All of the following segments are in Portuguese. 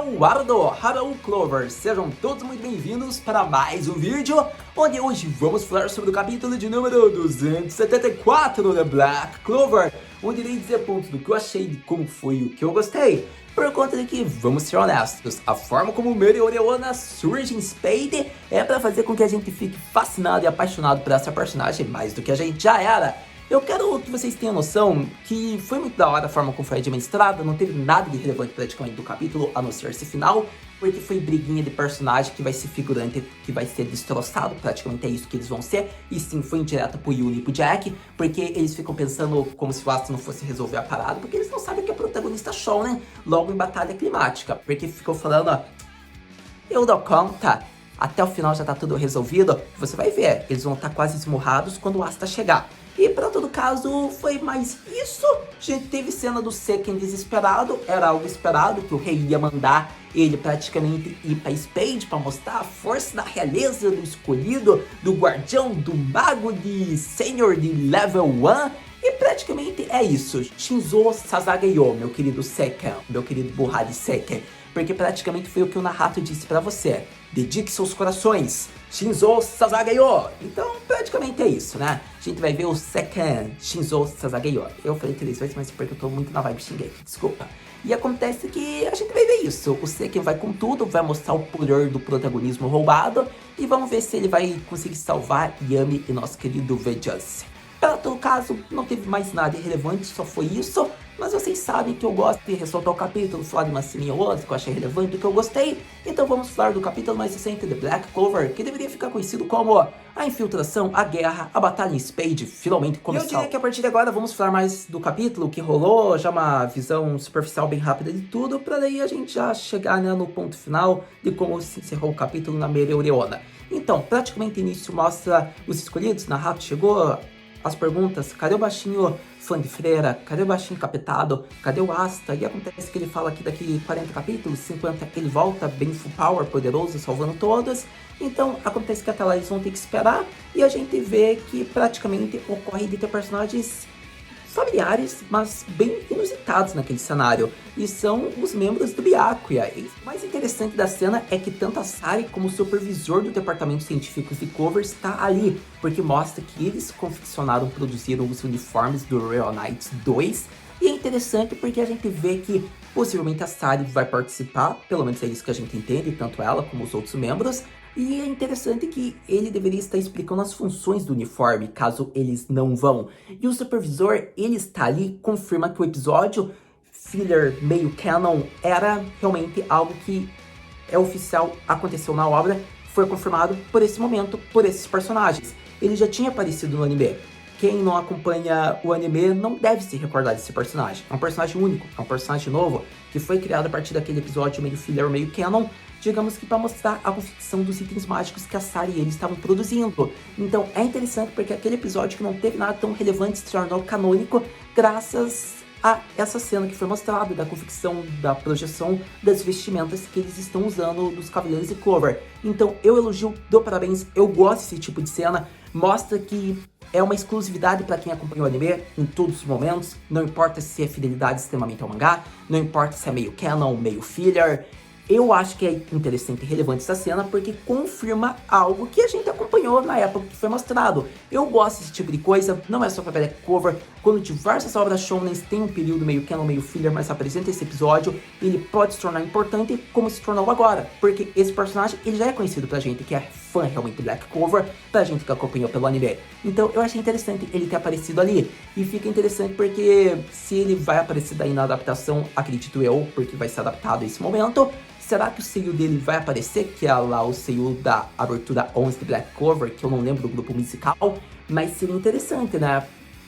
Hello Clover, sejam todos muito bem-vindos para mais um vídeo, onde hoje vamos falar sobre o capítulo de número 274 da Black Clover, onde irei dizer pontos do que eu achei, de como foi o que eu gostei, por conta de que, vamos ser honestos, a forma como Mereoreona surge em Spade é para fazer com que a gente fique fascinado e apaixonado por essa personagem mais do que a gente já era. Eu quero que vocês tenham noção que foi muito da hora a forma como foi administrada, não teve nada de relevante praticamente do capítulo, a não ser esse final, porque foi briguinha de personagem que vai ser figurante, que vai ser destroçado, praticamente é isso que eles vão ser, e sim, foi indireta pro Yuri e pro Jack, porque eles ficam pensando como se o Asta não fosse resolver a parada, porque eles não sabem que é protagonista show, né? Logo em batalha climática, porque ficou falando, ó, eu dou conta, até o final já tá tudo resolvido, você vai ver, eles vão estar quase esmurrados quando o Asta chegar. E para todo caso, foi mais isso. A gente teve cena do Seiken desesperado, era algo esperado, que o rei ia mandar ele praticamente ir para Spade para mostrar a força da realeza do escolhido, do guardião, do mago de Senior de Level 1. E praticamente é isso. Shinzo Sazageyo, meu querido Seiken, meu querido Burrari Seiken. Porque praticamente foi o que o Nahato disse para você. Dedique seus corações. Shinzo Sazageyo. Então, praticamente é isso, né? A gente vai ver o Seiken Shinzo Sazageyo. Eu falei 3 vezes, mas porque eu tô muito na vibe Shingeki, desculpa. E acontece que a gente vai ver isso. O Seiken vai com tudo, vai mostrar o poder do protagonismo roubado. E vamos ver se ele vai conseguir salvar Yami e nosso querido Vejance. Para todo caso, não teve mais nada relevante, só foi isso. Mas vocês sabem que eu gosto de ressaltar o capítulo, falar de uma ceninha ou outra que eu achei relevante, que eu gostei. Então vamos falar do capítulo mais recente de Black Clover, que deveria ficar conhecido como a infiltração, a guerra, a batalha em Spade finalmente começou. E eu diria que a partir de agora vamos falar mais do capítulo, que rolou, já uma visão superficial bem rápida de tudo, para daí a gente já chegar, né, no ponto final de como se encerrou o capítulo na Mereoreona. Então, praticamente o início mostra os escolhidos, Nahato chegou, as perguntas, cadê o baixinho fã de freira, cadê o baixinho capetado, cadê o Asta, e acontece que ele fala que daqui 40 capítulos, 50, ele volta bem full power, poderoso, salvando todas, então acontece que até lá eles vão ter que esperar, e a gente vê que praticamente ocorre de ter personagens familiares, mas bem inusitados naquele cenário, e são os membros do Byakuya. E o mais interessante da cena é que tanto a Sari como o supervisor do departamento científico de Clover está ali, porque mostra que eles confeccionaram, produziram os uniformes do Royal Knights 2, e é interessante porque a gente vê que possivelmente a Sari vai participar, pelo menos é isso que a gente entende, tanto ela como os outros membros. E é interessante que ele deveria estar explicando as funções do uniforme, caso eles não vão. E o supervisor, ele está ali, confirma que o episódio filler meio canon era realmente algo que é oficial, aconteceu na obra, foi confirmado por esse momento, por esses personagens. Ele já tinha aparecido no anime. Quem não acompanha o anime não deve se recordar desse personagem. É um personagem único, é um personagem novo, que foi criado a partir daquele episódio meio filler, meio canon, digamos que para mostrar a confecção dos itens mágicos que a Sari e eles estavam produzindo. Então é interessante porque aquele episódio que não teve nada tão relevante se tornou canônico graças a essa cena que foi mostrada, da confecção, da projeção das vestimentas que eles estão usando dos Cavaleiros de Clover. Então eu elogio, dou parabéns, eu gosto desse tipo de cena, mostra que é uma exclusividade para quem acompanha o anime em todos os momentos, não importa se é fidelidade extremamente ao mangá, não importa se é meio canon, meio filler. Eu acho que é interessante e relevante essa cena porque confirma algo que a gente acompanhou na época que foi mostrado. Eu gosto desse tipo de coisa, não é só pra Black Clover, quando diversas obras shonen têm um período meio canon, meio filler, mas apresenta esse episódio, ele pode se tornar importante como se tornou agora, porque esse personagem ele já é conhecido pra gente que é fã realmente de Black Clover, pra gente que acompanhou pelo anime. Então eu achei interessante ele ter aparecido ali, e fica interessante porque se ele vai aparecer daí na adaptação, acredito eu, porque vai ser adaptado a esse momento. Será que o seiyuu dele vai aparecer, que é lá o seiyuu da abertura 11 de Black Clover, que eu não lembro do grupo musical, mas seria interessante, né,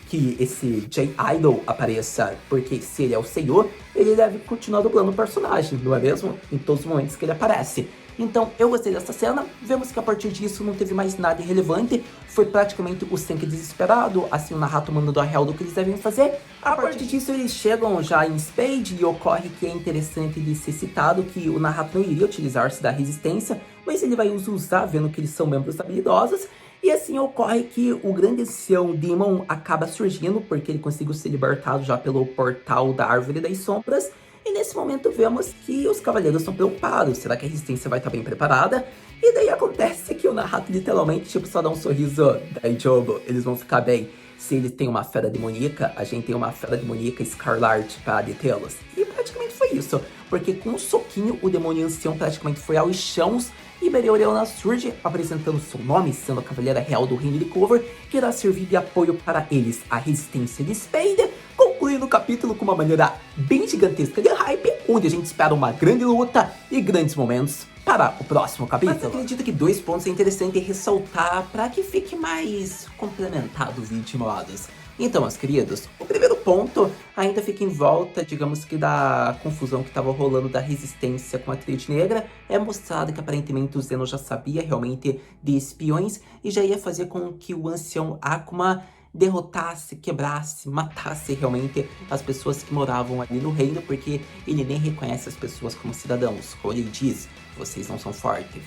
que esse J-Idol apareça, porque se ele é o seiyuu, ele deve continuar dublando o personagem, não é mesmo? Em todos os momentos que ele aparece. Então eu gostei dessa cena, vemos que a partir disso não teve mais nada relevante, foi praticamente o Senki desesperado, assim o Nahato mandando a real do que eles devem fazer. A partir disso eles chegam já em Spade e ocorre que é interessante de ser citado que o Nahato não iria utilizar-se da resistência, mas ele vai usar vendo que eles são membros habilidosos. E assim ocorre que o grande ancião Demon acaba surgindo, porque ele conseguiu ser libertado já pelo portal da Árvore das Sombras, E nesse momento vemos que os cavaleiros estão preocupados. Será que a resistência vai estar bem preparada? E daí acontece que o Nahato literalmente tipo só dá um sorriso da jogo. Eles vão ficar bem. Se eles têm uma fera demoníaca, a gente tem uma fera demoníaca Scarlet para detê-los. E praticamente foi isso. Porque com um soquinho o demônio ancião praticamente foi aos chãos. E Mereoreona surge apresentando seu nome, sendo a Cavaleira Real do Reino de Clover, que irá servir de apoio para eles, a resistência de Spade, concluindo o capítulo com uma maneira bem gigantesca de hype, onde a gente espera uma grande luta e grandes momentos para o próximo capítulo. Mas acredito que 2 pontos é interessante ressaltar para que fique mais complementado os 20 modos. Então, meus queridos, o primeiro ponto ainda fica em volta, digamos que da confusão que estava rolando da resistência com a Tríade Negra. É mostrado que aparentemente o Zeno já sabia realmente de espiões e já ia fazer com que o ancião Akuma derrotasse, quebrasse, matasse realmente as pessoas que moravam ali no reino, porque ele nem reconhece as pessoas como cidadãos. Como ele diz, vocês não são fortes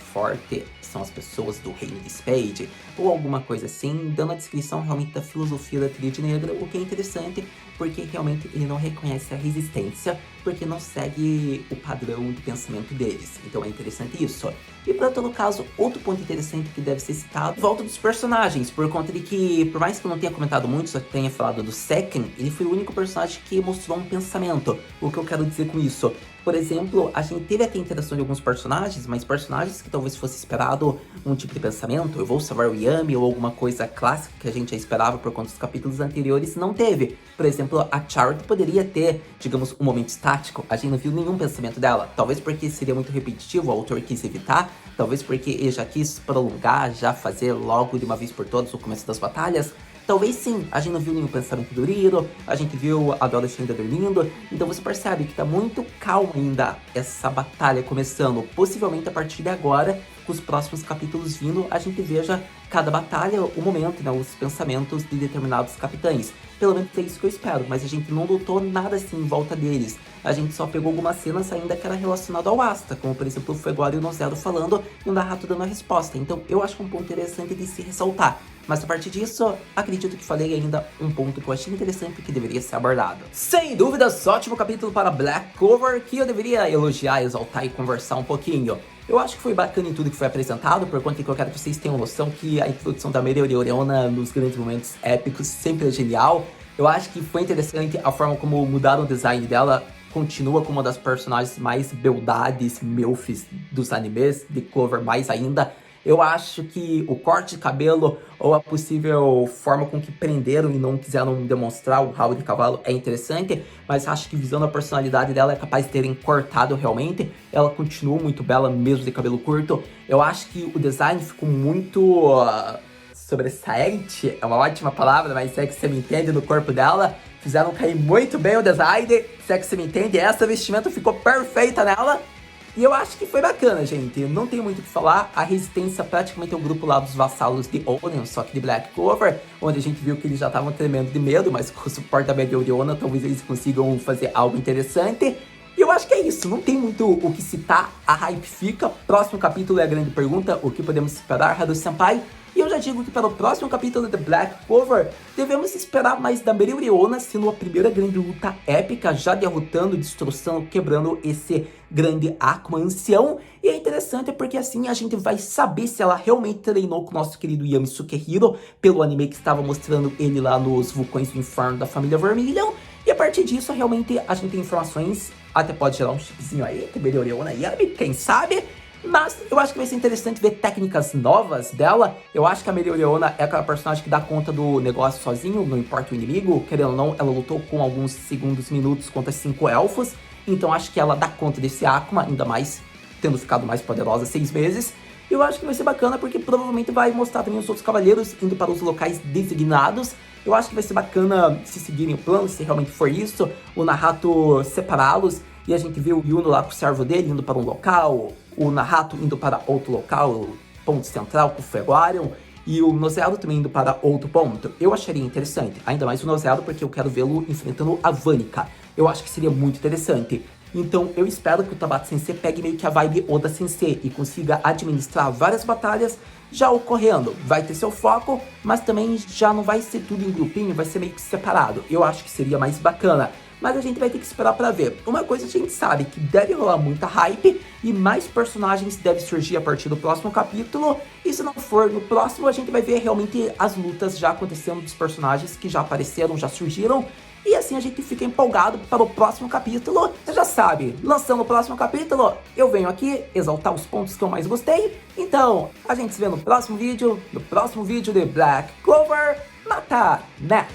são as pessoas do reino de Spade, ou alguma coisa assim, dando a descrição realmente da filosofia da Tríade Negra, o que é interessante, porque realmente ele não reconhece a resistência, porque não segue o padrão de pensamento deles. Então é interessante isso. E para todo caso, outro ponto interessante que deve ser citado, volta dos personagens, por conta de que, por mais que eu não tenha comentado muito, só que tenha falado do Sekken, ele foi o único personagem que mostrou um pensamento. O que eu quero dizer com isso? Por exemplo, a gente teve até interação de alguns personagens, mas personagens que talvez fosse esperado um tipo de pensamento, eu vou salvar o Yami ou alguma coisa clássica que a gente já esperava por conta dos capítulos anteriores, não teve. Por exemplo, a Charity poderia ter, digamos, um momento estático, a gente não viu nenhum pensamento dela, talvez porque seria muito repetitivo, o autor quis evitar, talvez porque ele já quis prolongar, já fazer logo de uma vez por todas o começo das batalhas. Talvez sim, a gente não viu nenhum pensamento do Riro, a gente viu a Dorothy ainda dormindo, então você percebe que tá muito calmo ainda essa batalha começando. Possivelmente a partir de agora, com os próximos capítulos vindo, a gente veja cada batalha, o momento, né, os pensamentos de determinados capitães. Pelo menos é isso que eu espero, mas a gente não lutou nada assim em volta deles. A gente só pegou algumas cenas ainda que era relacionado ao Asta, como por exemplo o Fueguara e o Nozero falando e o Nahato dando a resposta. Então eu acho um ponto interessante de se ressaltar. Mas a partir disso, acredito que falei ainda um ponto que eu achei interessante e que deveria ser abordado. Sem dúvidas, ótimo capítulo para Black Clover, que eu deveria elogiar, exaltar e conversar um pouquinho. Eu acho que foi bacana em tudo que foi apresentado, por conta que eu quero que vocês tenham noção que a introdução da Mereoreona nos grandes momentos épicos sempre é genial. Eu acho que foi interessante a forma como mudaram o design dela, continua como uma das personagens mais beldades, milfs dos animes, de Clover mais ainda. Eu acho que o corte de cabelo ou a possível forma com que prenderam e não quiseram demonstrar o rabo de cavalo é interessante, mas acho que visando a personalidade dela é capaz de terem cortado realmente. Ela continua muito bela mesmo de cabelo curto. Eu acho que o design ficou muito sobressalente, é uma ótima palavra, mas se é que você me entende, no corpo dela. Fizeram cair muito bem o design, se é que você me entende, essa vestimenta ficou perfeita nela. E eu acho que foi bacana, gente. Não tenho muito o que falar. A Resistência praticamente é o grupo lá dos vassalos de Oden, só que de Black Clover, onde a gente viu que eles já estavam tremendo de medo, mas com o suporte da Mereoreona, talvez eles consigam fazer algo interessante. E eu acho que é isso, não tem muito o que citar, a hype fica. Próximo capítulo é a grande pergunta, o que podemos esperar, Haru-senpai? E eu já digo que para o próximo capítulo de Black Clover, devemos esperar mais da Mereoreona sendo a primeira grande luta épica, já derrotando, destroçando, quebrando esse grande Akuma ancião. E é interessante porque assim a gente vai saber se ela realmente treinou com o nosso querido Yami Sukehiro, pelo anime que estava mostrando ele lá nos vulcões do inferno da família Vermilion. E a partir disso, realmente, a gente tem informações, até pode gerar um chipzinho aí, que Mereoreona e Yami, quem sabe? Mas eu acho que vai ser interessante ver técnicas novas dela. Eu acho que a Mereoreona é aquela personagem que dá conta do negócio sozinho, não importa o inimigo. Querendo ou não, ela lutou com alguns segundos, minutos contra 5 elfos. Então acho que ela dá conta desse Akuma, ainda mais tendo ficado mais poderosa 6 meses. Eu acho que vai ser bacana porque provavelmente vai mostrar também os outros cavaleiros indo para os locais designados. Eu acho que vai ser bacana se seguirem o plano, se realmente for isso. O Nahato separá-los e a gente vê o Yuno lá com o servo dele indo para um local, o Nahato indo para outro local, o ponto central com o Fueguarion, e o Nozero também indo para outro ponto. Eu acharia interessante, ainda mais o Nozero porque eu quero vê-lo enfrentando a Vanica. Eu acho que seria muito interessante. Então eu espero que o Tabata Sensei pegue meio que a vibe Oda Sensei e consiga administrar várias batalhas já ocorrendo. Vai ter seu foco, mas também já não vai ser tudo em grupinho, vai ser meio que separado. Eu acho que seria mais bacana. mas a gente vai ter que esperar pra ver. Uma coisa a gente sabe, que deve rolar muita hype, e mais personagens devem surgir a partir do próximo capítulo, e se não for no próximo, a gente vai ver realmente as lutas já acontecendo dos personagens que já apareceram, já surgiram, e assim a gente fica empolgado para o próximo capítulo. Você já sabe, lançando o próximo capítulo, eu venho aqui exaltar os pontos que eu mais gostei. Então, a gente se vê no próximo vídeo de Black Clover. Mata, né?